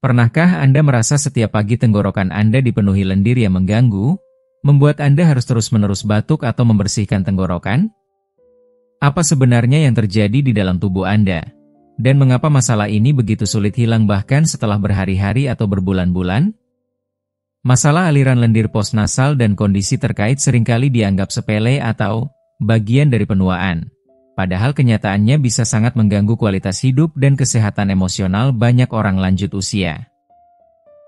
Pernahkah Anda merasa setiap pagi tenggorokan Anda dipenuhi lendir yang mengganggu, membuat Anda harus terus-menerus batuk atau membersihkan tenggorokan? Apa sebenarnya yang terjadi di dalam tubuh Anda? Dan mengapa masalah ini begitu sulit hilang bahkan setelah berhari-hari atau berbulan-bulan? Masalah aliran lendir postnasal dan kondisi terkait seringkali dianggap sepele atau bagian dari penuaan. Padahal kenyataannya bisa sangat mengganggu kualitas hidup dan kesehatan emosional banyak orang lanjut usia.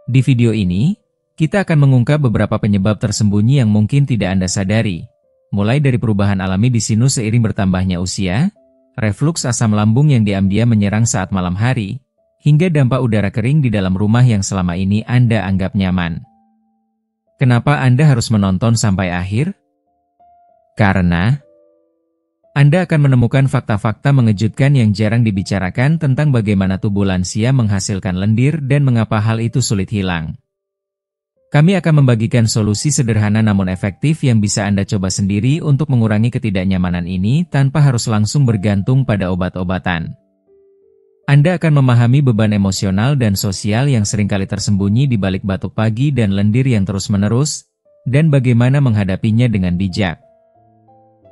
Di video ini, kita akan mengungkap beberapa penyebab tersembunyi yang mungkin tidak Anda sadari. Mulai dari perubahan alami di sinus seiring bertambahnya usia, refluks asam lambung yang diam-diam menyerang saat malam hari, hingga dampak udara kering di dalam rumah yang selama ini Anda anggap nyaman. Kenapa Anda harus menonton sampai akhir? Karena Anda akan menemukan fakta-fakta mengejutkan yang jarang dibicarakan tentang bagaimana tubuh lansia menghasilkan lendir dan mengapa hal itu sulit hilang. Kami akan membagikan solusi sederhana namun efektif yang bisa Anda coba sendiri untuk mengurangi ketidaknyamanan ini tanpa harus langsung bergantung pada obat-obatan. Anda akan memahami beban emosional dan sosial yang seringkali tersembunyi di balik batuk pagi dan lendir yang terus-menerus, dan bagaimana menghadapinya dengan bijak.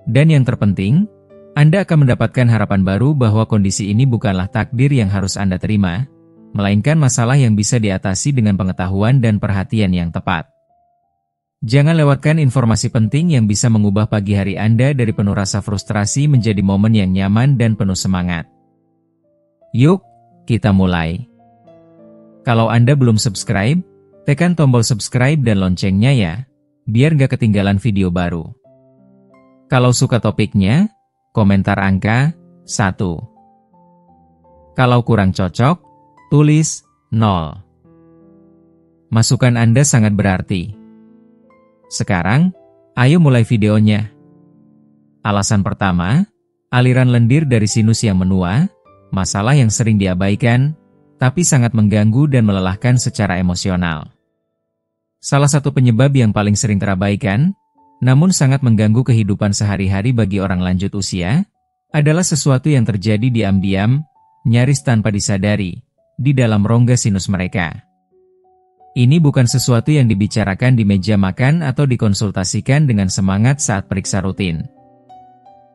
Dan yang terpenting, Anda akan mendapatkan harapan baru bahwa kondisi ini bukanlah takdir yang harus Anda terima, melainkan masalah yang bisa diatasi dengan pengetahuan dan perhatian yang tepat. Jangan lewatkan informasi penting yang bisa mengubah pagi hari Anda dari penuh rasa frustrasi menjadi momen yang nyaman dan penuh semangat. Yuk, kita mulai. Kalau Anda belum subscribe, tekan tombol subscribe dan loncengnya ya, biar gak ketinggalan video baru. Kalau suka topiknya, komentar angka 1. Kalau kurang cocok, tulis 0. Masukan Anda sangat berarti. Sekarang, ayo mulai videonya. Alasan pertama, aliran lendir dari sinus yang menua, masalah yang sering diabaikan, tapi sangat mengganggu dan melelahkan secara emosional. Salah satu penyebab yang paling sering terabaikan, namun sangat mengganggu kehidupan sehari-hari bagi orang lanjut usia, adalah sesuatu yang terjadi diam-diam, nyaris tanpa disadari, di dalam rongga sinus mereka. Ini bukan sesuatu yang dibicarakan di meja makan atau dikonsultasikan dengan semangat saat periksa rutin.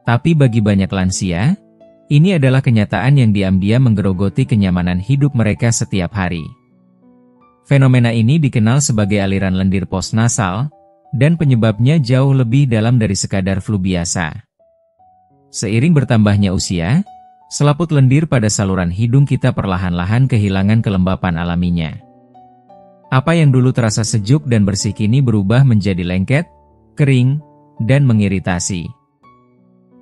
Tapi bagi banyak lansia, ini adalah kenyataan yang diam-diam menggerogoti kenyamanan hidup mereka setiap hari. Fenomena ini dikenal sebagai aliran lendir postnasal, dan penyebabnya jauh lebih dalam dari sekadar flu biasa. Seiring bertambahnya usia, selaput lendir pada saluran hidung kita perlahan-lahan kehilangan kelembapan alaminya. Apa yang dulu terasa sejuk dan bersih kini berubah menjadi lengket, kering, dan mengiritasi.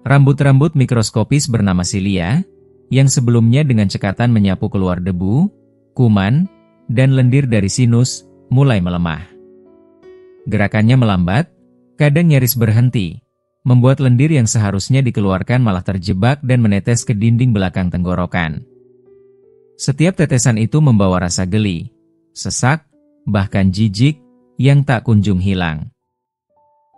Rambut-rambut mikroskopis bernama silia, yang sebelumnya dengan cekatan menyapu keluar debu, kuman, dan lendir dari sinus, mulai melemah. Gerakannya melambat, kadang nyaris berhenti, membuat lendir yang seharusnya dikeluarkan malah terjebak dan menetes ke dinding belakang tenggorokan. Setiap tetesan itu membawa rasa geli, sesak, bahkan jijik, yang tak kunjung hilang.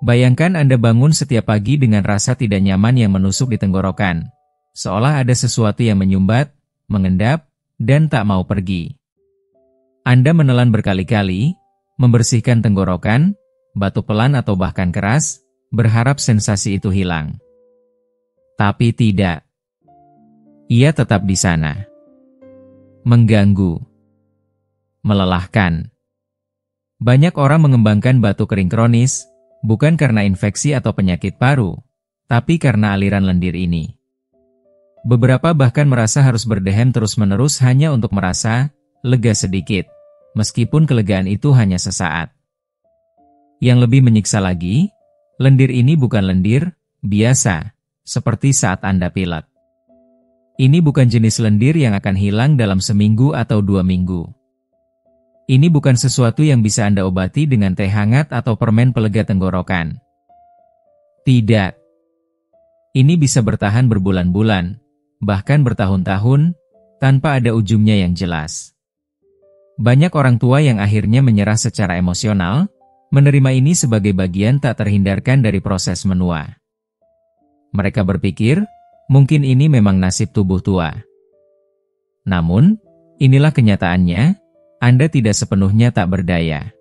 Bayangkan Anda bangun setiap pagi dengan rasa tidak nyaman yang menusuk di tenggorokan, seolah ada sesuatu yang menyumbat, mengendap, dan tak mau pergi. Anda menelan berkali-kali, membersihkan tenggorokan, batuk pelan atau bahkan keras, berharap sensasi itu hilang. Tapi tidak. Ia tetap di sana. Mengganggu. Melelahkan. Banyak orang mengembangkan batuk kering kronis, bukan karena infeksi atau penyakit paru, tapi karena aliran lendir ini. Beberapa bahkan merasa harus berdehem terus-menerus hanya untuk merasa lega sedikit. Meskipun kelegaan itu hanya sesaat. Yang lebih menyiksa lagi, lendir ini bukan lendir biasa, seperti saat Anda pilek. Ini bukan jenis lendir yang akan hilang dalam seminggu atau 2 minggu. Ini bukan sesuatu yang bisa Anda obati dengan teh hangat atau permen pelega tenggorokan. Tidak. Ini bisa bertahan berbulan-bulan, bahkan bertahun-tahun, tanpa ada ujungnya yang jelas. Banyak orang tua yang akhirnya menyerah secara emosional, menerima ini sebagai bagian tak terhindarkan dari proses menua. Mereka berpikir, mungkin ini memang nasib tubuh tua. Namun, inilah kenyataannya, Anda tidak sepenuhnya tak berdaya.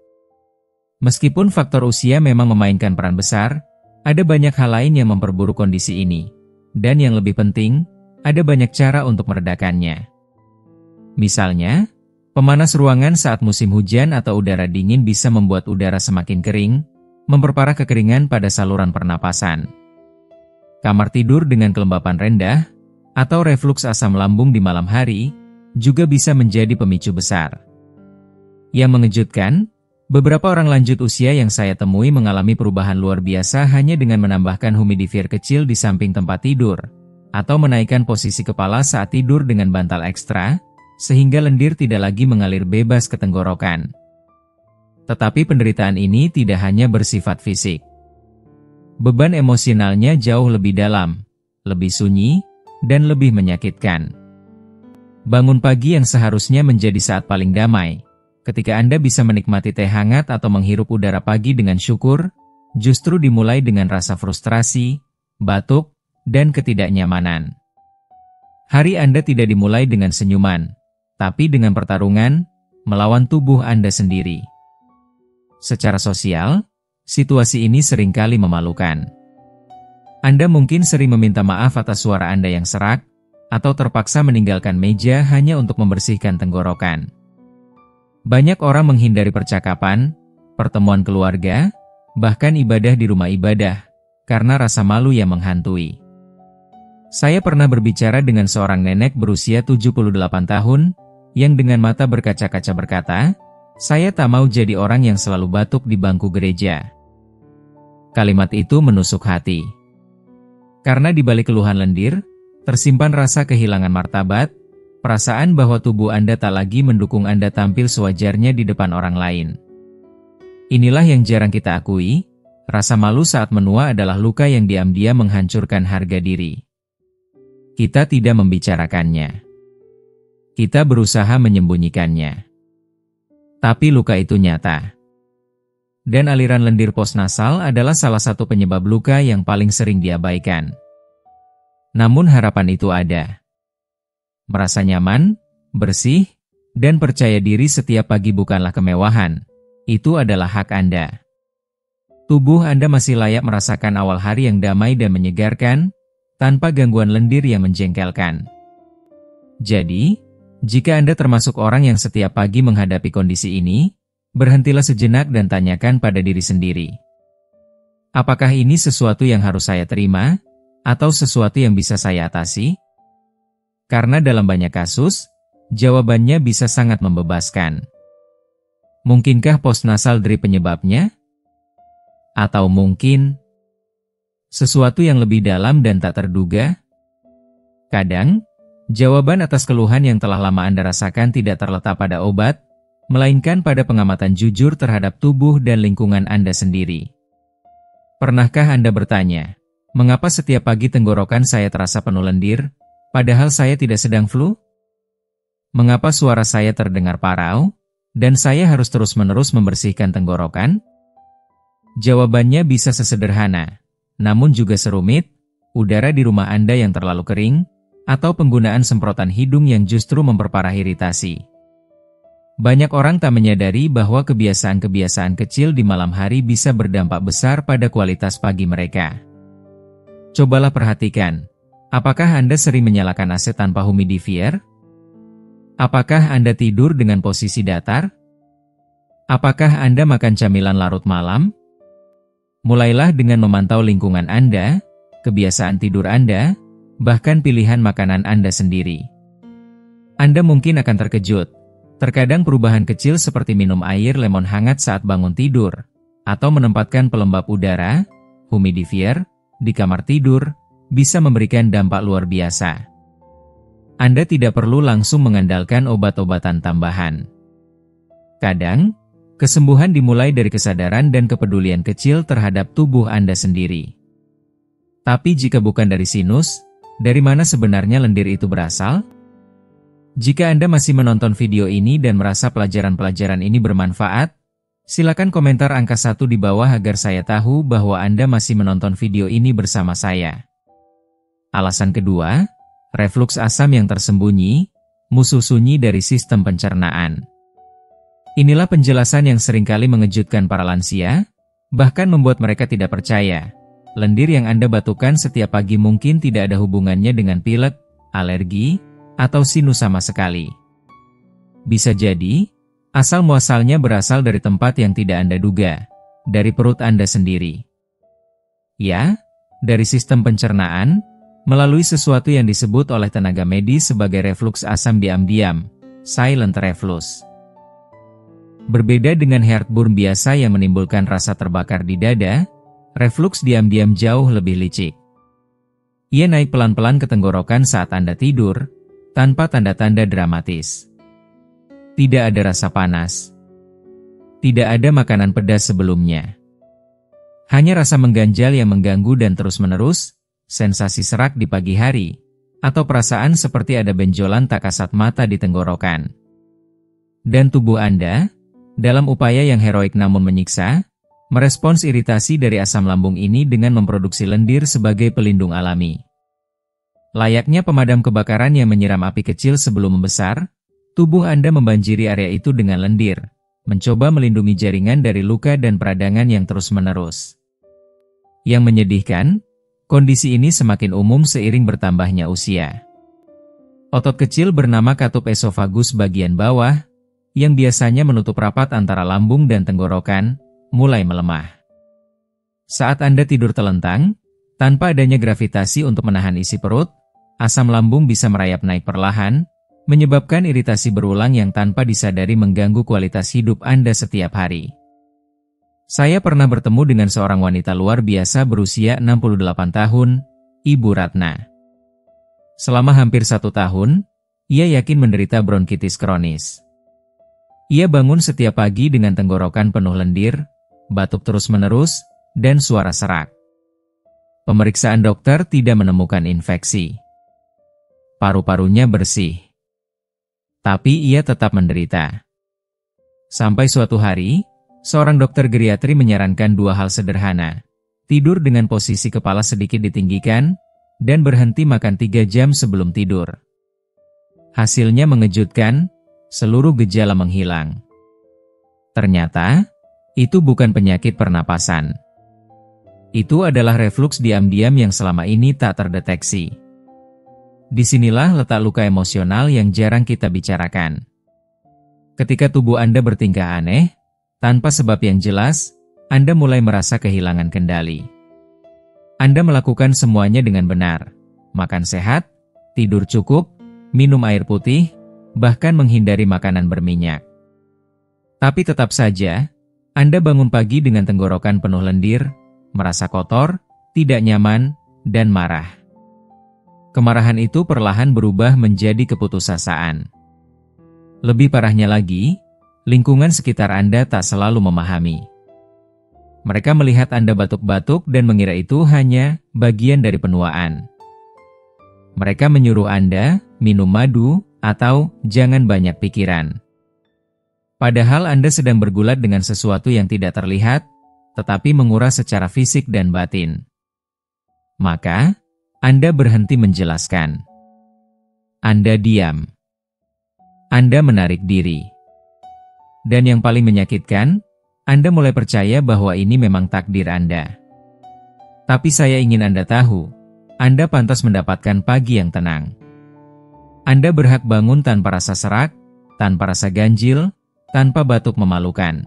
Meskipun faktor usia memang memainkan peran besar, ada banyak hal lain yang memperburuk kondisi ini. Dan yang lebih penting, ada banyak cara untuk meredakannya. Misalnya, pemanas ruangan saat musim hujan atau udara dingin bisa membuat udara semakin kering, memperparah kekeringan pada saluran pernapasan. Kamar tidur dengan kelembapan rendah, atau refluks asam lambung di malam hari, juga bisa menjadi pemicu besar. Yang mengejutkan, beberapa orang lanjut usia yang saya temui mengalami perubahan luar biasa hanya dengan menambahkan humidifier kecil di samping tempat tidur, atau menaikkan posisi kepala saat tidur dengan bantal ekstra, sehingga lendir tidak lagi mengalir bebas ke tenggorokan. Tetapi penderitaan ini tidak hanya bersifat fisik. Beban emosionalnya jauh lebih dalam, lebih sunyi, dan lebih menyakitkan. Bangun pagi yang seharusnya menjadi saat paling damai, ketika Anda bisa menikmati teh hangat atau menghirup udara pagi dengan syukur, justru dimulai dengan rasa frustrasi, batuk, dan ketidaknyamanan. Hari Anda tidak dimulai dengan senyuman, tapi dengan pertarungan, melawan tubuh Anda sendiri. Secara sosial, situasi ini seringkali memalukan. Anda mungkin sering meminta maaf atas suara Anda yang serak, atau terpaksa meninggalkan meja hanya untuk membersihkan tenggorokan. Banyak orang menghindari percakapan, pertemuan keluarga, bahkan ibadah di rumah ibadah, karena rasa malu yang menghantui. Saya pernah berbicara dengan seorang nenek berusia 78 tahun, yang dengan mata berkaca-kaca berkata, "Saya tak mau jadi orang yang selalu batuk di bangku gereja." Kalimat itu menusuk hati. Karena di balik keluhan lendir, tersimpan rasa kehilangan martabat, perasaan bahwa tubuh Anda tak lagi mendukung Anda tampil sewajarnya di depan orang lain. Inilah yang jarang kita akui, rasa malu saat menua adalah luka yang diam-diam menghancurkan harga diri. Kita tidak membicarakannya. Kita berusaha menyembunyikannya. Tapi luka itu nyata. Dan aliran lendir postnasal adalah salah satu penyebab luka yang paling sering diabaikan. Namun harapan itu ada. Merasa nyaman, bersih, dan percaya diri setiap pagi bukanlah kemewahan. Itu adalah hak Anda. Tubuh Anda masih layak merasakan awal hari yang damai dan menyegarkan, tanpa gangguan lendir yang menjengkelkan. Jadi, jika Anda termasuk orang yang setiap pagi menghadapi kondisi ini, berhentilah sejenak dan tanyakan pada diri sendiri. Apakah ini sesuatu yang harus saya terima, atau sesuatu yang bisa saya atasi? Karena dalam banyak kasus, jawabannya bisa sangat membebaskan. Mungkinkah postnasal drip penyebabnya? Atau mungkin sesuatu yang lebih dalam dan tak terduga? Kadang, jawaban atas keluhan yang telah lama Anda rasakan tidak terletak pada obat, melainkan pada pengamatan jujur terhadap tubuh dan lingkungan Anda sendiri. Pernahkah Anda bertanya, mengapa setiap pagi tenggorokan saya terasa penuh lendir, padahal saya tidak sedang flu? Mengapa suara saya terdengar parau, dan saya harus terus-menerus membersihkan tenggorokan? Jawabannya bisa sesederhana, namun juga serumit, udara di rumah Anda yang terlalu kering, atau penggunaan semprotan hidung yang justru memperparah iritasi. Banyak orang tak menyadari bahwa kebiasaan-kebiasaan kecil di malam hari bisa berdampak besar pada kualitas pagi mereka. Cobalah perhatikan, apakah Anda sering menyalakan AC tanpa humidifier? Apakah Anda tidur dengan posisi datar? Apakah Anda makan camilan larut malam? Mulailah dengan memantau lingkungan Anda, kebiasaan tidur Anda, bahkan pilihan makanan Anda sendiri. Anda mungkin akan terkejut. Terkadang perubahan kecil seperti minum air lemon hangat saat bangun tidur, atau menempatkan pelembab udara, humidifier, di kamar tidur, bisa memberikan dampak luar biasa. Anda tidak perlu langsung mengandalkan obat-obatan tambahan. Kadang, kesembuhan dimulai dari kesadaran dan kepedulian kecil terhadap tubuh Anda sendiri. Tapi jika bukan dari sinus, dari mana sebenarnya lendir itu berasal? Jika Anda masih menonton video ini dan merasa pelajaran-pelajaran ini bermanfaat, silakan komentar angka 1 di bawah agar saya tahu bahwa Anda masih menonton video ini bersama saya. Alasan kedua, refluks asam yang tersembunyi, musuh sunyi dari sistem pencernaan. Inilah penjelasan yang seringkali mengejutkan para lansia, bahkan membuat mereka tidak percaya. Lendir yang Anda batukan setiap pagi mungkin tidak ada hubungannya dengan pilek, alergi, atau sinus sama sekali. Bisa jadi, asal-muasalnya berasal dari tempat yang tidak Anda duga, dari perut Anda sendiri. Ya, dari sistem pencernaan, melalui sesuatu yang disebut oleh tenaga medis sebagai refluks asam diam-diam, silent reflux. Berbeda dengan heartburn biasa yang menimbulkan rasa terbakar di dada, refluks diam-diam jauh lebih licik. Ia naik pelan-pelan ke tenggorokan saat Anda tidur, tanpa tanda-tanda dramatis. Tidak ada rasa panas. Tidak ada makanan pedas sebelumnya. Hanya rasa mengganjal yang mengganggu dan terus-menerus, sensasi serak di pagi hari, atau perasaan seperti ada benjolan tak kasat mata di tenggorokan. Dan tubuh Anda, dalam upaya yang heroik namun menyiksa, merespons iritasi dari asam lambung ini dengan memproduksi lendir sebagai pelindung alami. Layaknya pemadam kebakaran yang menyiram api kecil sebelum membesar, tubuh Anda membanjiri area itu dengan lendir, mencoba melindungi jaringan dari luka dan peradangan yang terus-menerus. Yang menyedihkan, kondisi ini semakin umum seiring bertambahnya usia. Otot kecil bernama katup esofagus bagian bawah, yang biasanya menutup rapat antara lambung dan tenggorokan, mulai melemah. Saat Anda tidur telentang, tanpa adanya gravitasi untuk menahan isi perut, asam lambung bisa merayap naik perlahan, menyebabkan iritasi berulang yang tanpa disadari mengganggu kualitas hidup Anda setiap hari. Saya pernah bertemu dengan seorang wanita luar biasa berusia 68 tahun, Ibu Ratna. Selama hampir 1 tahun, ia yakin menderita bronkitis kronis. Ia bangun setiap pagi dengan tenggorokan penuh lendir, batuk terus-menerus, dan suara serak. Pemeriksaan dokter tidak menemukan infeksi. Paru-parunya bersih. Tapi ia tetap menderita. Sampai suatu hari, seorang dokter geriatri menyarankan 2 hal sederhana. Tidur dengan posisi kepala sedikit ditinggikan, dan berhenti makan 3 jam sebelum tidur. Hasilnya mengejutkan, seluruh gejala menghilang. Ternyata, itu bukan penyakit pernapasan. Itu adalah refluks diam-diam yang selama ini tak terdeteksi. Disinilah letak luka emosional yang jarang kita bicarakan. Ketika tubuh Anda bertingkah aneh, tanpa sebab yang jelas, Anda mulai merasa kehilangan kendali. Anda melakukan semuanya dengan benar, makan sehat, tidur cukup, minum air putih, bahkan menghindari makanan berminyak. Tapi tetap saja, Anda bangun pagi dengan tenggorokan penuh lendir, merasa kotor, tidak nyaman, dan marah. Kemarahan itu perlahan berubah menjadi keputusasaan. Lebih parahnya lagi, lingkungan sekitar Anda tak selalu memahami. Mereka melihat Anda batuk-batuk dan mengira itu hanya bagian dari penuaan. Mereka menyuruh Anda minum madu, atau jangan banyak pikiran. Padahal Anda sedang bergulat dengan sesuatu yang tidak terlihat, tetapi menguras secara fisik dan batin. Maka, Anda berhenti menjelaskan. Anda diam. Anda menarik diri. Dan yang paling menyakitkan, Anda mulai percaya bahwa ini memang takdir Anda. Tapi saya ingin Anda tahu, Anda pantas mendapatkan pagi yang tenang. Anda berhak bangun tanpa rasa serak, tanpa rasa ganjil, tanpa batuk memalukan.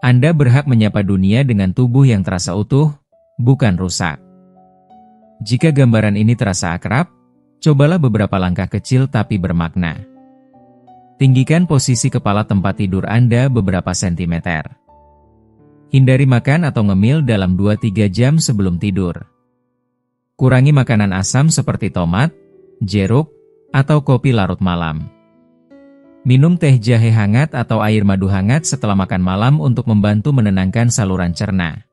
Anda berhak menyapa dunia dengan tubuh yang terasa utuh, bukan rusak. Jika gambaran ini terasa akrab, cobalah beberapa langkah kecil tapi bermakna. Tinggikan posisi kepala tempat tidur Anda beberapa sentimeter. Hindari makan atau ngemil dalam 2-3 jam sebelum tidur. Kurangi makanan asam seperti tomat, jeruk, atau kopi larut malam. Minum teh jahe hangat atau air madu hangat setelah makan malam untuk membantu menenangkan saluran cerna.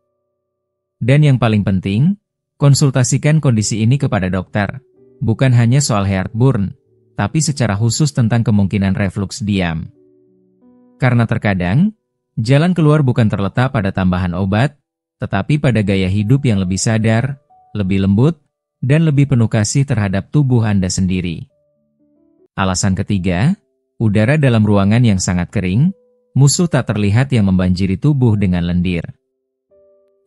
Dan yang paling penting, konsultasikan kondisi ini kepada dokter, bukan hanya soal heartburn, tapi secara khusus tentang kemungkinan refluks diam. Karena terkadang, jalan keluar bukan terletak pada tambahan obat, tetapi pada gaya hidup yang lebih sadar, lebih lembut, dan lebih penuh kasih terhadap tubuh Anda sendiri. Alasan ketiga, udara dalam ruangan yang sangat kering, musuh tak terlihat yang membanjiri tubuh dengan lendir.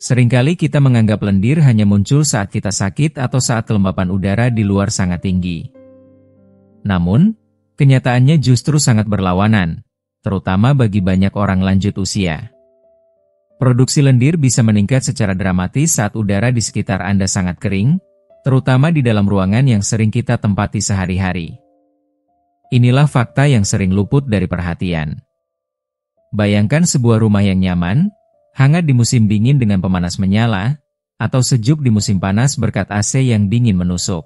Seringkali kita menganggap lendir hanya muncul saat kita sakit atau saat kelembapan udara di luar sangat tinggi. Namun, kenyataannya justru sangat berlawanan, terutama bagi banyak orang lanjut usia. Produksi lendir bisa meningkat secara dramatis saat udara di sekitar Anda sangat kering, terutama di dalam ruangan yang sering kita tempati sehari-hari. Inilah fakta yang sering luput dari perhatian. Bayangkan sebuah rumah yang nyaman, hangat di musim dingin dengan pemanas menyala, atau sejuk di musim panas berkat AC yang dingin menusuk.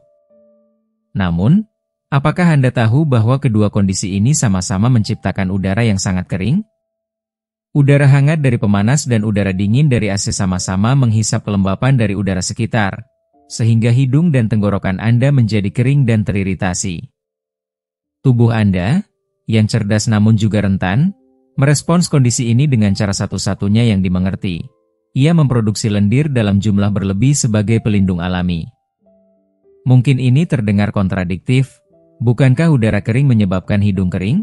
Namun, apakah Anda tahu bahwa kedua kondisi ini sama-sama menciptakan udara yang sangat kering? Udara hangat dari pemanas dan udara dingin dari AC sama-sama menghisap kelembapan dari udara sekitar, sehingga hidung dan tenggorokan Anda menjadi kering dan teriritasi. Tubuh Anda, yang cerdas namun juga rentan, merespons kondisi ini dengan cara satu-satunya yang dimengerti. Ia memproduksi lendir dalam jumlah berlebih sebagai pelindung alami. Mungkin ini terdengar kontradiktif, bukankah udara kering menyebabkan hidung kering?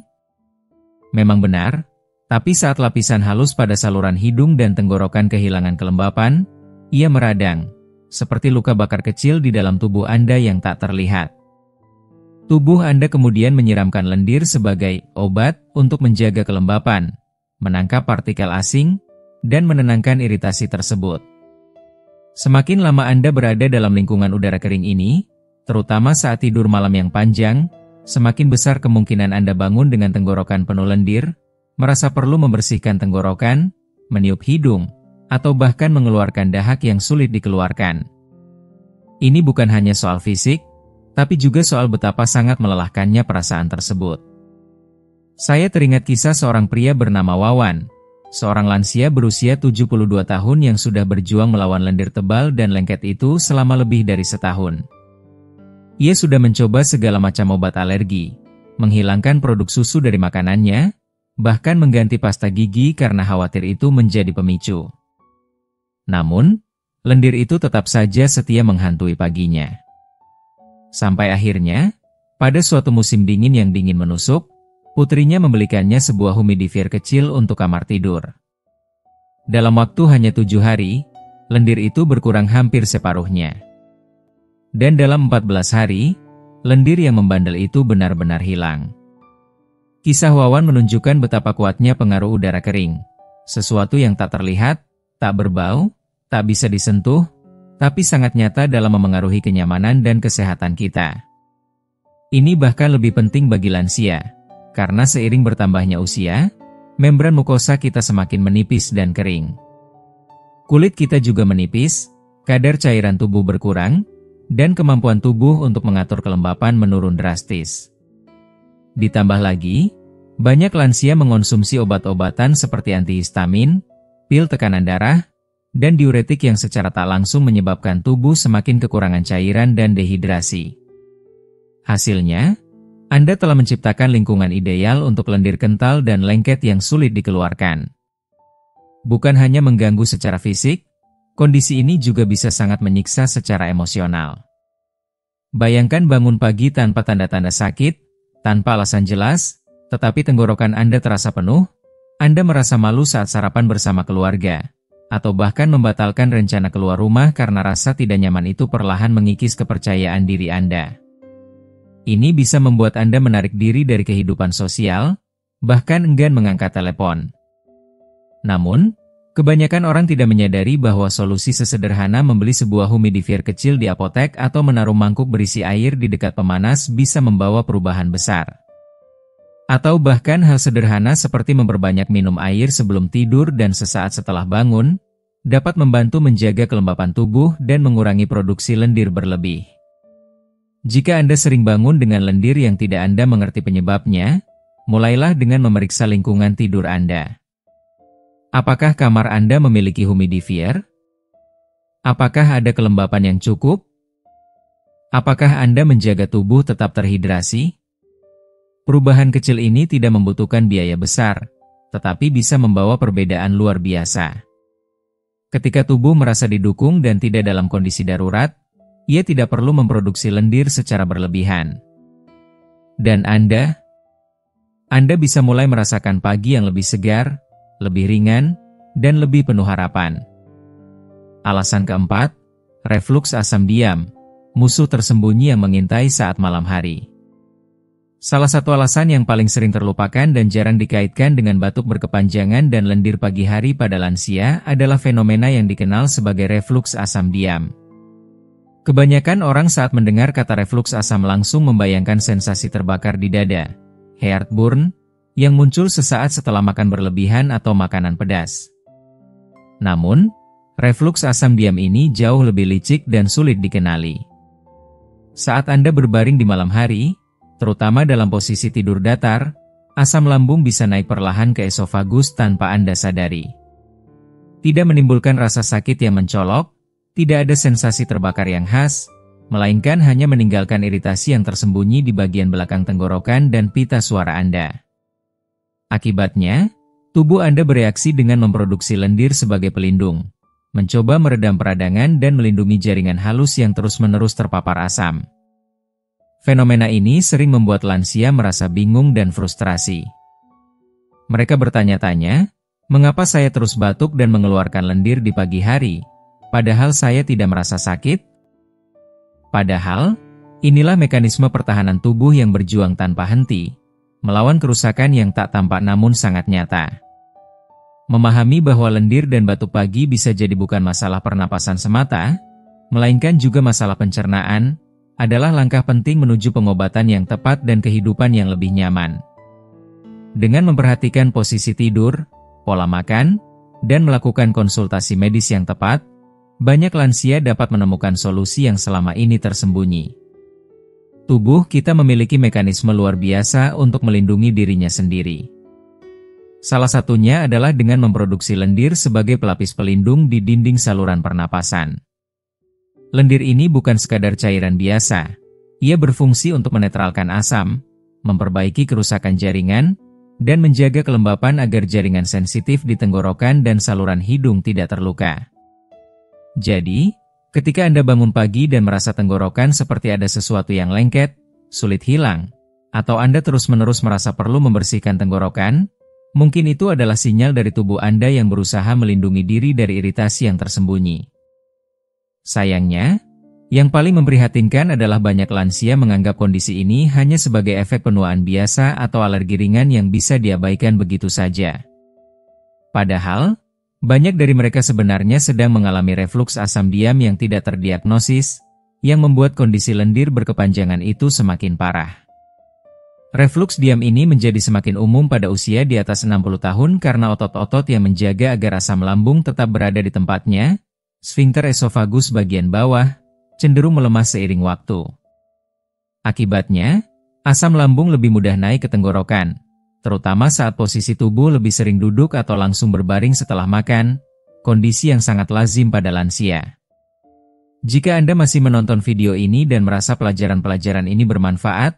Memang benar, tapi saat lapisan halus pada saluran hidung dan tenggorokan kehilangan kelembapan, ia meradang, seperti luka bakar kecil di dalam tubuh Anda yang tak terlihat. Tubuh Anda kemudian menyiramkan lendir sebagai obat untuk menjaga kelembapan, menangkap partikel asing, dan menenangkan iritasi tersebut. Semakin lama Anda berada dalam lingkungan udara kering ini, terutama saat tidur malam yang panjang, semakin besar kemungkinan Anda bangun dengan tenggorokan penuh lendir, merasa perlu membersihkan tenggorokan, meniup hidung, atau bahkan mengeluarkan dahak yang sulit dikeluarkan. Ini bukan hanya soal fisik, tapi juga soal betapa sangat melelahkannya perasaan tersebut. Saya teringat kisah seorang pria bernama Wawan, seorang lansia berusia 72 tahun yang sudah berjuang melawan lendir tebal dan lengket itu selama lebih dari setahun. Ia sudah mencoba segala macam obat alergi, menghilangkan produk susu dari makanannya, bahkan mengganti pasta gigi karena khawatir itu menjadi pemicu. Namun, lendir itu tetap saja setia menghantui paginya. Sampai akhirnya, pada suatu musim dingin yang dingin menusuk, putrinya membelikannya sebuah humidifier kecil untuk kamar tidur. Dalam waktu hanya 7 hari, lendir itu berkurang hampir separuhnya. Dan dalam 14 hari, lendir yang membandel itu benar-benar hilang. Kisah Wawan menunjukkan betapa kuatnya pengaruh udara kering. Sesuatu yang tak terlihat, tak berbau, tak bisa disentuh, tapi sangat nyata dalam memengaruhi kenyamanan dan kesehatan kita. Ini bahkan lebih penting bagi lansia, karena seiring bertambahnya usia, membran mukosa kita semakin menipis dan kering. Kulit kita juga menipis, kadar cairan tubuh berkurang, dan kemampuan tubuh untuk mengatur kelembapan menurun drastis. Ditambah lagi, banyak lansia mengonsumsi obat-obatan seperti antihistamin, pil tekanan darah, dan diuretik yang secara tak langsung menyebabkan tubuh semakin kekurangan cairan dan dehidrasi. Hasilnya, Anda telah menciptakan lingkungan ideal untuk lendir kental dan lengket yang sulit dikeluarkan. Bukan hanya mengganggu secara fisik, kondisi ini juga bisa sangat menyiksa secara emosional. Bayangkan bangun pagi tanpa tanda-tanda sakit, tanpa alasan jelas, tetapi tenggorokan Anda terasa penuh, Anda merasa malu saat sarapan bersama keluarga, atau bahkan membatalkan rencana keluar rumah karena rasa tidak nyaman itu perlahan mengikis kepercayaan diri Anda. Ini bisa membuat Anda menarik diri dari kehidupan sosial, bahkan enggan mengangkat telepon. Namun, kebanyakan orang tidak menyadari bahwa solusi sesederhana membeli sebuah humidifier kecil di apotek atau menaruh mangkuk berisi air di dekat pemanas bisa membawa perubahan besar. Atau bahkan hal sederhana seperti memperbanyak minum air sebelum tidur dan sesaat setelah bangun, dapat membantu menjaga kelembapan tubuh dan mengurangi produksi lendir berlebih. Jika Anda sering bangun dengan lendir yang tidak Anda mengerti penyebabnya, mulailah dengan memeriksa lingkungan tidur Anda. Apakah kamar Anda memiliki humidifier? Apakah ada kelembapan yang cukup? Apakah Anda menjaga tubuh tetap terhidrasi? Perubahan kecil ini tidak membutuhkan biaya besar, tetapi bisa membawa perbedaan luar biasa. Ketika tubuh merasa didukung dan tidak dalam kondisi darurat, ia tidak perlu memproduksi lendir secara berlebihan. Dan Anda? Anda bisa mulai merasakan pagi yang lebih segar, lebih ringan, dan lebih penuh harapan. Alasan keempat, refluks asam diam, musuh tersembunyi yang mengintai saat malam hari. Salah satu alasan yang paling sering terlupakan dan jarang dikaitkan dengan batuk berkepanjangan dan lendir pagi hari pada lansia adalah fenomena yang dikenal sebagai refluks asam diam. Kebanyakan orang saat mendengar kata refluks asam langsung membayangkan sensasi terbakar di dada, heartburn, yang muncul sesaat setelah makan berlebihan atau makanan pedas. Namun, refluks asam diam ini jauh lebih licik dan sulit dikenali. Saat Anda berbaring di malam hari, terutama dalam posisi tidur datar, asam lambung bisa naik perlahan ke esofagus tanpa Anda sadari. Tidak menimbulkan rasa sakit yang mencolok, tidak ada sensasi terbakar yang khas, melainkan hanya meninggalkan iritasi yang tersembunyi di bagian belakang tenggorokan dan pita suara Anda. Akibatnya, tubuh Anda bereaksi dengan memproduksi lendir sebagai pelindung, mencoba meredam peradangan dan melindungi jaringan halus yang terus-menerus terpapar asam. Fenomena ini sering membuat lansia merasa bingung dan frustrasi. Mereka bertanya-tanya, mengapa saya terus batuk dan mengeluarkan lendir di pagi hari, padahal saya tidak merasa sakit? Padahal, inilah mekanisme pertahanan tubuh yang berjuang tanpa henti, melawan kerusakan yang tak tampak namun sangat nyata. Memahami bahwa lendir dan batuk pagi bisa jadi bukan masalah pernapasan semata, melainkan juga masalah pencernaan, adalah langkah penting menuju pengobatan yang tepat dan kehidupan yang lebih nyaman. Dengan memperhatikan posisi tidur, pola makan, dan melakukan konsultasi medis yang tepat, banyak lansia dapat menemukan solusi yang selama ini tersembunyi. Tubuh kita memiliki mekanisme luar biasa untuk melindungi dirinya sendiri. Salah satunya adalah dengan memproduksi lendir sebagai pelapis pelindung di dinding saluran pernapasan. Lendir ini bukan sekadar cairan biasa. Ia berfungsi untuk menetralkan asam, memperbaiki kerusakan jaringan, dan menjaga kelembapan agar jaringan sensitif di tenggorokan dan saluran hidung tidak terluka. Jadi, ketika Anda bangun pagi dan merasa tenggorokan seperti ada sesuatu yang lengket, sulit hilang, atau Anda terus-menerus merasa perlu membersihkan tenggorokan, mungkin itu adalah sinyal dari tubuh Anda yang berusaha melindungi diri dari iritasi yang tersembunyi. Sayangnya, yang paling memprihatinkan adalah banyak lansia menganggap kondisi ini hanya sebagai efek penuaan biasa atau alergi ringan yang bisa diabaikan begitu saja. Padahal, banyak dari mereka sebenarnya sedang mengalami refluks asam diam yang tidak terdiagnosis, yang membuat kondisi lendir berkepanjangan itu semakin parah. Refluks diam ini menjadi semakin umum pada usia di atas 60 tahun karena otot-otot yang menjaga agar asam lambung tetap berada di tempatnya, sfinkter esofagus bagian bawah, cenderung melemah seiring waktu. Akibatnya, asam lambung lebih mudah naik ke tenggorokan, terutama saat posisi tubuh lebih sering duduk atau langsung berbaring setelah makan, kondisi yang sangat lazim pada lansia. Jika Anda masih menonton video ini dan merasa pelajaran-pelajaran ini bermanfaat,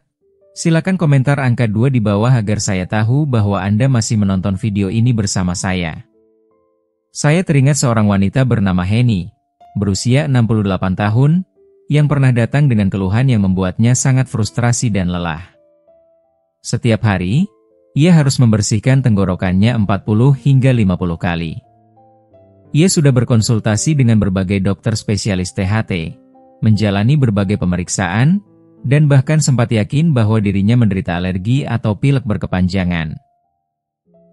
silakan komentar angka 2 di bawah agar saya tahu bahwa Anda masih menonton video ini bersama saya. Saya teringat seorang wanita bernama Henny, berusia 68 tahun, yang pernah datang dengan keluhan yang membuatnya sangat frustrasi dan lelah. Setiap hari, ia harus membersihkan tenggorokannya 40 hingga 50 kali. Ia sudah berkonsultasi dengan berbagai dokter spesialis THT, menjalani berbagai pemeriksaan, dan bahkan sempat yakin bahwa dirinya menderita alergi atau pilek berkepanjangan.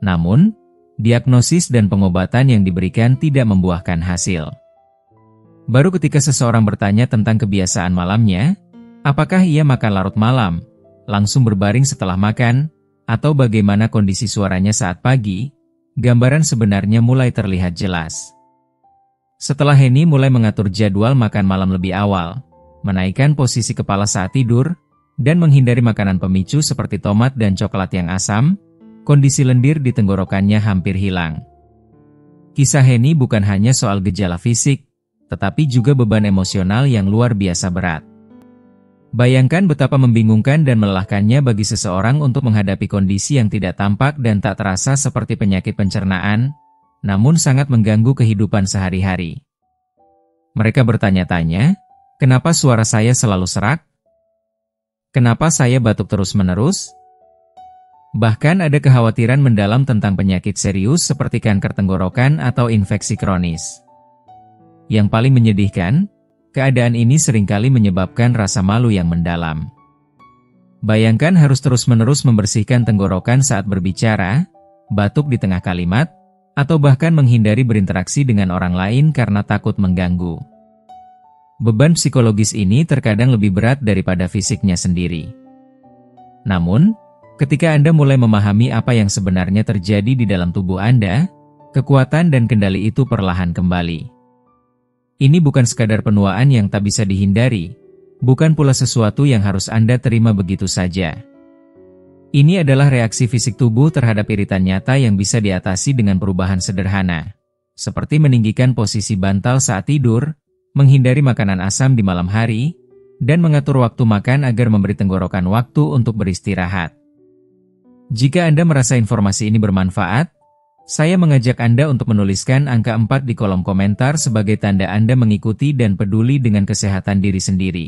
Namun, diagnosis dan pengobatan yang diberikan tidak membuahkan hasil. Baru ketika seseorang bertanya tentang kebiasaan malamnya, apakah ia makan larut malam, langsung berbaring setelah makan, atau bagaimana kondisi suaranya saat pagi, gambaran sebenarnya mulai terlihat jelas. Setelah Henny mulai mengatur jadwal makan malam lebih awal, menaikkan posisi kepala saat tidur, dan menghindari makanan pemicu seperti tomat dan coklat yang asam, kondisi lendir di tenggorokannya hampir hilang. Kisah Henny bukan hanya soal gejala fisik, tetapi juga beban emosional yang luar biasa berat. Bayangkan betapa membingungkan dan melelahkannya bagi seseorang untuk menghadapi kondisi yang tidak tampak dan tak terasa seperti penyakit pencernaan, namun sangat mengganggu kehidupan sehari-hari. Mereka bertanya-tanya, kenapa suara saya selalu serak? Kenapa saya batuk terus-menerus? Bahkan ada kekhawatiran mendalam tentang penyakit serius seperti kanker tenggorokan atau infeksi kronis. Yang paling menyedihkan, keadaan ini seringkali menyebabkan rasa malu yang mendalam. Bayangkan harus terus-menerus membersihkan tenggorokan saat berbicara, batuk di tengah kalimat, atau bahkan menghindari berinteraksi dengan orang lain karena takut mengganggu. Beban psikologis ini terkadang lebih berat daripada fisiknya sendiri. Namun, ketika Anda mulai memahami apa yang sebenarnya terjadi di dalam tubuh Anda, kekuatan dan kendali itu perlahan kembali. Ini bukan sekadar penuaan yang tak bisa dihindari, bukan pula sesuatu yang harus Anda terima begitu saja. Ini adalah reaksi fisik tubuh terhadap iritan nyata yang bisa diatasi dengan perubahan sederhana, seperti meninggikan posisi bantal saat tidur, menghindari makanan asam di malam hari, dan mengatur waktu makan agar memberi tenggorokan waktu untuk beristirahat. Jika Anda merasa informasi ini bermanfaat, saya mengajak Anda untuk menuliskan angka 4 di kolom komentar sebagai tanda Anda mengikuti dan peduli dengan kesehatan diri sendiri.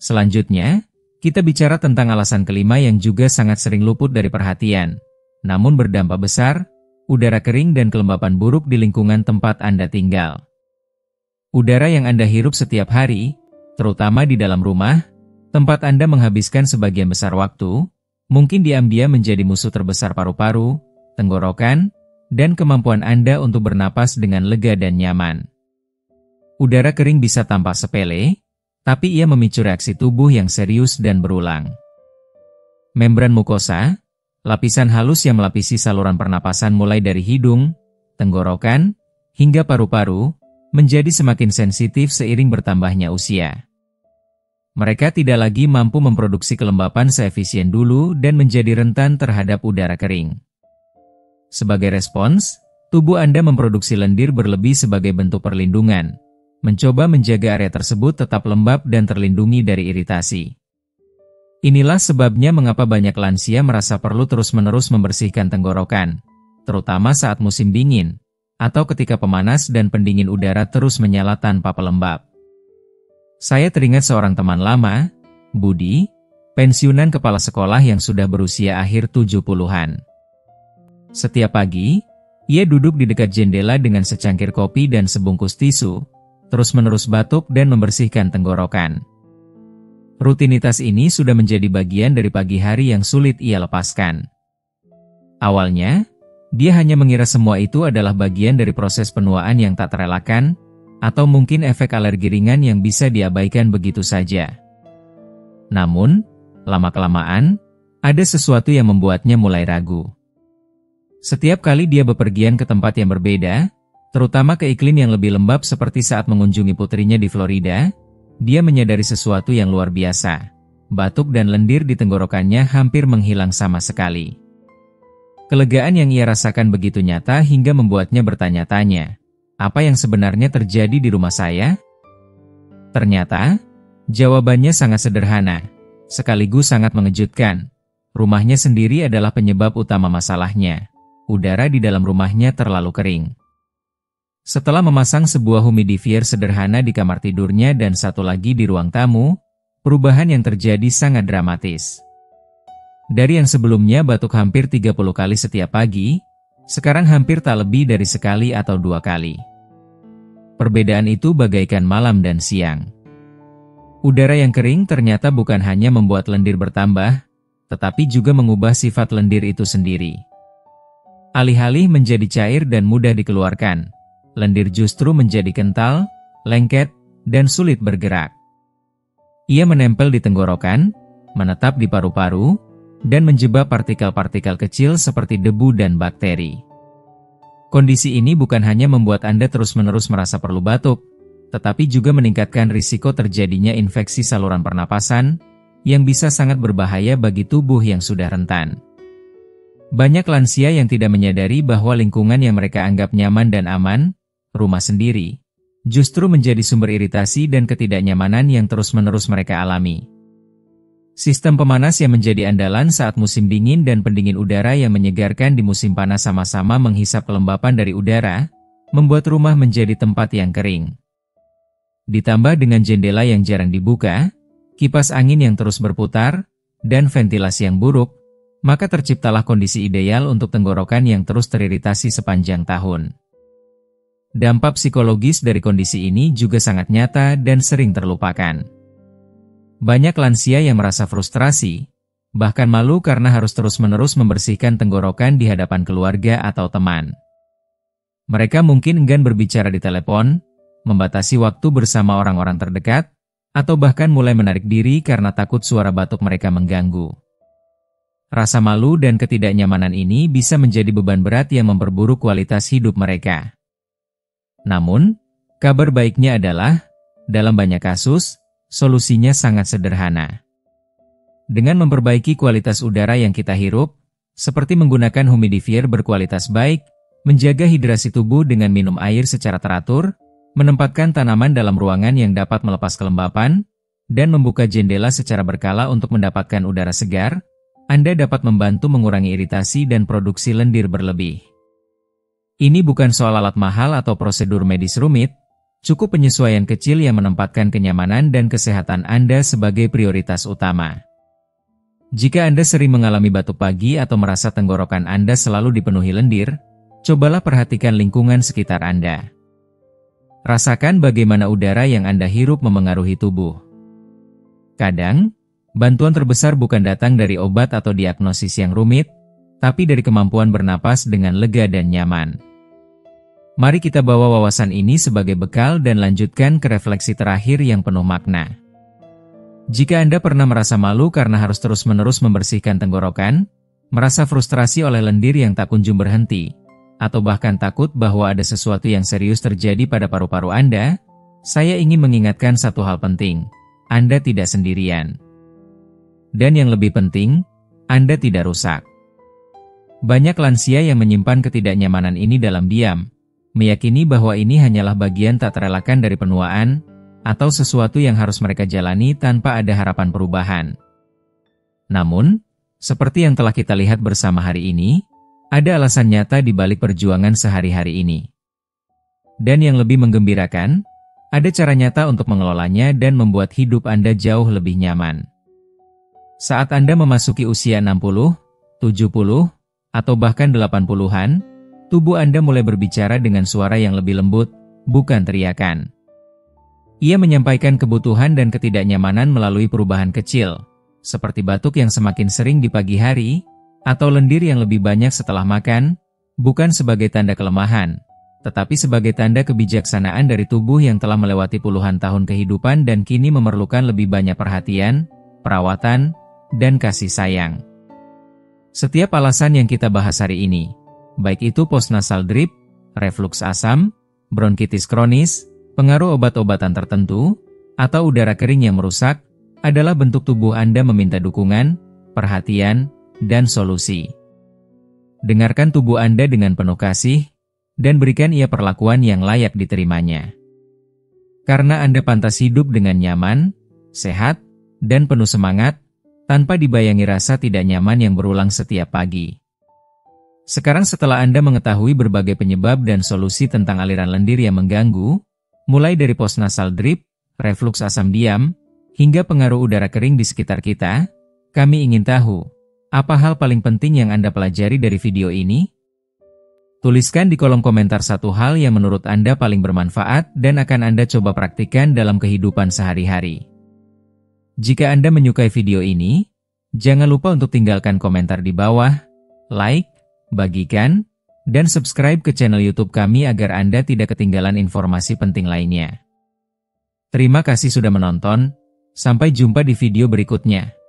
Selanjutnya, kita bicara tentang alasan kelima yang juga sangat sering luput dari perhatian, namun berdampak besar, udara kering dan kelembapan buruk di lingkungan tempat Anda tinggal. Udara yang Anda hirup setiap hari, terutama di dalam rumah, tempat Anda menghabiskan sebagian besar waktu, mungkin diam-diam menjadi musuh terbesar paru-paru, tenggorokan, dan kemampuan Anda untuk bernapas dengan lega dan nyaman. Udara kering bisa tampak sepele, tapi ia memicu reaksi tubuh yang serius dan berulang. Membran mukosa, lapisan halus yang melapisi saluran pernapasan mulai dari hidung, tenggorokan, hingga paru-paru, menjadi semakin sensitif seiring bertambahnya usia. Mereka tidak lagi mampu memproduksi kelembapan seefisien dulu dan menjadi rentan terhadap udara kering. Sebagai respons, tubuh Anda memproduksi lendir berlebih sebagai bentuk perlindungan, mencoba menjaga area tersebut tetap lembab dan terlindungi dari iritasi. Inilah sebabnya mengapa banyak lansia merasa perlu terus-menerus membersihkan tenggorokan, terutama saat musim dingin, atau ketika pemanas dan pendingin udara terus menyala tanpa pelembab. Saya teringat seorang teman lama, Budi, pensiunan kepala sekolah yang sudah berusia akhir 70-an. Setiap pagi, ia duduk di dekat jendela dengan secangkir kopi dan sebungkus tisu, terus-menerus batuk dan membersihkan tenggorokan. Rutinitas ini sudah menjadi bagian dari pagi hari yang sulit ia lepaskan. Awalnya, dia hanya mengira semua itu adalah bagian dari proses penuaan yang tak terelakkan, atau mungkin efek alergi ringan yang bisa diabaikan begitu saja. Namun, lama-kelamaan, ada sesuatu yang membuatnya mulai ragu. Setiap kali dia bepergian ke tempat yang berbeda, terutama ke iklim yang lebih lembab seperti saat mengunjungi putrinya di Florida, dia menyadari sesuatu yang luar biasa. Batuk dan lendir di tenggorokannya hampir menghilang sama sekali. Kelegaan yang ia rasakan begitu nyata hingga membuatnya bertanya-tanya, apa yang sebenarnya terjadi di rumah saya? Ternyata, jawabannya sangat sederhana, sekaligus sangat mengejutkan. Rumahnya sendiri adalah penyebab utama masalahnya. Udara di dalam rumahnya terlalu kering. Setelah memasang sebuah humidifier sederhana di kamar tidurnya dan satu lagi di ruang tamu, perubahan yang terjadi sangat dramatis. Dari yang sebelumnya batuk hampir 30 kali setiap pagi, sekarang hampir tak lebih dari sekali atau 2 kali. Perbedaan itu bagaikan malam dan siang. Udara yang kering ternyata bukan hanya membuat lendir bertambah, tetapi juga mengubah sifat lendir itu sendiri. Alih-alih menjadi cair dan mudah dikeluarkan, lendir justru menjadi kental, lengket, dan sulit bergerak. Ia menempel di tenggorokan, menetap di paru-paru, dan menjebak partikel-partikel kecil seperti debu dan bakteri. Kondisi ini bukan hanya membuat Anda terus-menerus merasa perlu batuk, tetapi juga meningkatkan risiko terjadinya infeksi saluran pernapasan, yang bisa sangat berbahaya bagi tubuh yang sudah rentan. Banyak lansia yang tidak menyadari bahwa lingkungan yang mereka anggap nyaman dan aman, rumah sendiri, justru menjadi sumber iritasi dan ketidaknyamanan yang terus-menerus mereka alami. Sistem pemanas yang menjadi andalan saat musim dingin dan pendingin udara yang menyegarkan di musim panas sama-sama menghisap kelembapan dari udara, membuat rumah menjadi tempat yang kering. Ditambah dengan jendela yang jarang dibuka, kipas angin yang terus berputar, dan ventilasi yang buruk, maka terciptalah kondisi ideal untuk tenggorokan yang terus teriritasi sepanjang tahun. Dampak psikologis dari kondisi ini juga sangat nyata dan sering terlupakan. Banyak lansia yang merasa frustrasi, bahkan malu karena harus terus-menerus membersihkan tenggorokan di hadapan keluarga atau teman. Mereka mungkin enggan berbicara di telepon, membatasi waktu bersama orang-orang terdekat, atau bahkan mulai menarik diri karena takut suara batuk mereka mengganggu. Rasa malu dan ketidaknyamanan ini bisa menjadi beban berat yang memperburuk kualitas hidup mereka. Namun, kabar baiknya adalah, dalam banyak kasus, solusinya sangat sederhana. Dengan memperbaiki kualitas udara yang kita hirup, seperti menggunakan humidifier berkualitas baik, menjaga hidrasi tubuh dengan minum air secara teratur, menempatkan tanaman dalam ruangan yang dapat melepas kelembapan, dan membuka jendela secara berkala untuk mendapatkan udara segar, Anda dapat membantu mengurangi iritasi dan produksi lendir berlebih. Ini bukan soal alat mahal atau prosedur medis rumit, cukup penyesuaian kecil yang menempatkan kenyamanan dan kesehatan Anda sebagai prioritas utama. Jika Anda sering mengalami batuk pagi atau merasa tenggorokan Anda selalu dipenuhi lendir, cobalah perhatikan lingkungan sekitar Anda. Rasakan bagaimana udara yang Anda hirup memengaruhi tubuh. Kadang, bantuan terbesar bukan datang dari obat atau diagnosis yang rumit, tapi dari kemampuan bernapas dengan lega dan nyaman. Mari kita bawa wawasan ini sebagai bekal dan lanjutkan ke refleksi terakhir yang penuh makna. Jika Anda pernah merasa malu karena harus terus-menerus membersihkan tenggorokan, merasa frustrasi oleh lendir yang tak kunjung berhenti, atau bahkan takut bahwa ada sesuatu yang serius terjadi pada paru-paru Anda, saya ingin mengingatkan satu hal penting. Anda tidak sendirian. Dan yang lebih penting, Anda tidak rusak. Banyak lansia yang menyimpan ketidaknyamanan ini dalam diam, meyakini bahwa ini hanyalah bagian tak terelakkan dari penuaan, atau sesuatu yang harus mereka jalani tanpa ada harapan perubahan. Namun, seperti yang telah kita lihat bersama hari ini, ada alasan nyata di balik perjuangan sehari-hari ini. Dan yang lebih menggembirakan, ada cara nyata untuk mengelolanya dan membuat hidup Anda jauh lebih nyaman. Saat Anda memasuki usia 60, 70, atau bahkan 80-an, tubuh Anda mulai berbicara dengan suara yang lebih lembut, bukan teriakan. Ia menyampaikan kebutuhan dan ketidaknyamanan melalui perubahan kecil, seperti batuk yang semakin sering di pagi hari, atau lendir yang lebih banyak setelah makan, bukan sebagai tanda kelemahan, tetapi sebagai tanda kebijaksanaan dari tubuh yang telah melewati puluhan tahun kehidupan dan kini memerlukan lebih banyak perhatian, perawatan, dan kasih sayang. Setiap alasan yang kita bahas hari ini, baik itu postnasal drip, reflux asam, bronkitis kronis, pengaruh obat-obatan tertentu, atau udara kering yang merusak, adalah bentuk tubuh Anda meminta dukungan, perhatian, dan solusi. Dengarkan tubuh Anda dengan penuh kasih, dan berikan ia perlakuan yang layak diterimanya. Karena Anda pantas hidup dengan nyaman, sehat, dan penuh semangat, tanpa dibayangi rasa tidak nyaman yang berulang setiap pagi. Sekarang setelah Anda mengetahui berbagai penyebab dan solusi tentang aliran lendir yang mengganggu, mulai dari postnasal drip, reflux asam diam, hingga pengaruh udara kering di sekitar kita, kami ingin tahu, apa hal paling penting yang Anda pelajari dari video ini? Tuliskan di kolom komentar satu hal yang menurut Anda paling bermanfaat dan akan Anda coba praktikkan dalam kehidupan sehari-hari. Jika Anda menyukai video ini, jangan lupa untuk tinggalkan komentar di bawah, like, bagikan, dan subscribe ke channel YouTube kami agar Anda tidak ketinggalan informasi penting lainnya. Terima kasih sudah menonton, sampai jumpa di video berikutnya.